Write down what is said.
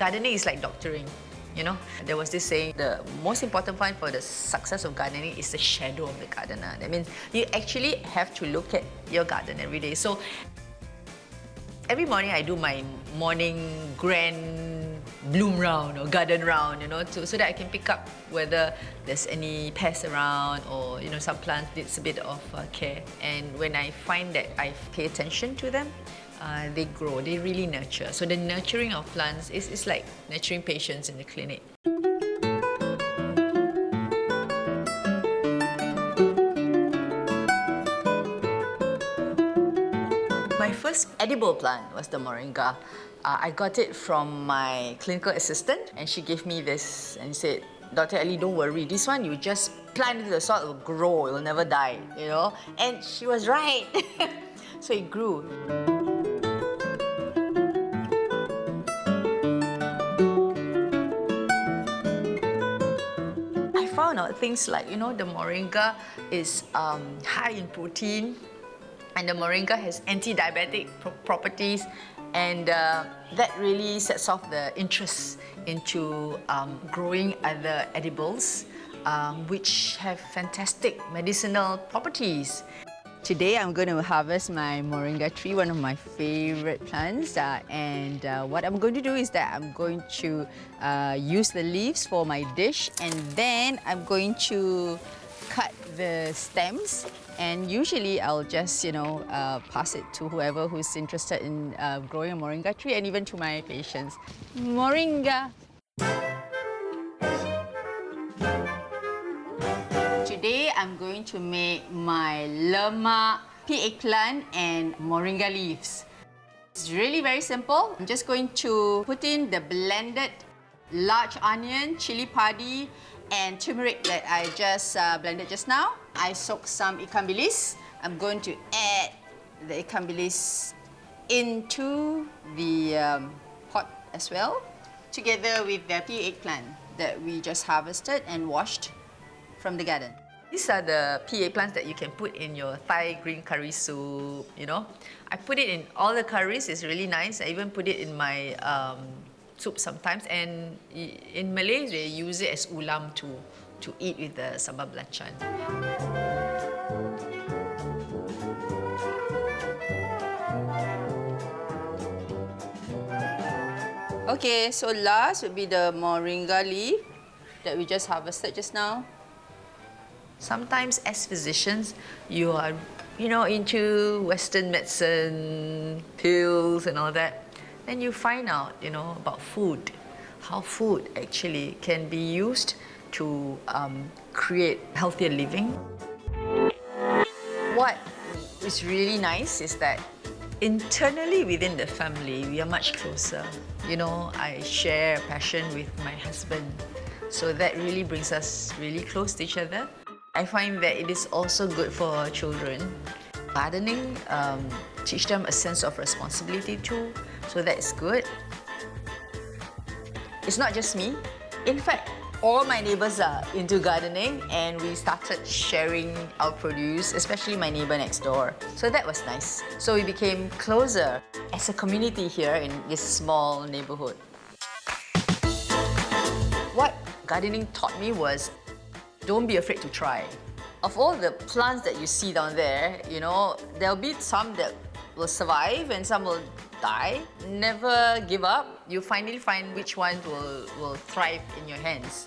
gardening is like doctoring. You know, there was this saying, the most important point for the success of gardening is the shadow of the gardener. That means you actually have to look at your garden every day. So every morning I do my morning grand bloom round or garden round, you know, so that I can pick up whether there's any pests around or, you know, some plants needs a bit of care. And when I find that I pay attention to them, they grow, they really nurture. So the nurturing of plants is like nurturing patients in the clinic. My first edible plant was the moringa. I got it from my clinical assistant, and she gave me this and said, "Dr. Elly, don't worry, this one you just plant into the soil, it will grow, it will never die, you know." And she was right. So it grew. I found out things like, you know, the moringa is high in protein, and the moringa has anti-diabetic properties, and that really sets off the interest into growing other edibles which have fantastic medicinal properties. Today I'm going to harvest my moringa tree, one of my favorite plants, and what I'm going to do is that I'm going to use the leaves for my dish, and then I'm going to cut the stems, and usually I'll just, you know, pass it to whoever who's interested in growing a moringa tree, and even to my patients. Moringa! Today I'm going to make my lemak pea eggplant and moringa leaves. It's really very simple. I'm just going to put in the blended large onion, chili padi, and turmeric that I just blended just now. I soaked some ikan bilis. I'm going to add the ikan bilis into the pot as well, together with the pea eggplant that we just harvested and washed from the garden. These are the pea eggplants that you can put in your Thai green curry soup, you know. I put it in all the curries, it's really nice. I even put it in my soup sometimes, and in Malay they use it as ulam to eat with the sambal belacan. Okay, so last would be the moringa leaf that we just harvested just now. Sometimes as physicians, you are, you know, into Western medicine, pills and all that. Then you find out, you know, about food, how food actually can be used to create healthier living. What is really nice is that internally within the family, we are much closer. You know, I share a passion with my husband, so that really brings us really close to each other. I find that it is also good for our children. Gardening teach them a sense of responsibility too, so that's good. It's not just me. In fact, all my neighbors are into gardening, and we started sharing our produce, especially my neighbor next door. So that was nice. So we became closer as a community here in this small neighborhood. What gardening taught me was, don't be afraid to try. Of all the plants that you see down there, you know, there'll be some that will survive and some will die. Never give up. You finally find which one will thrive in your hands.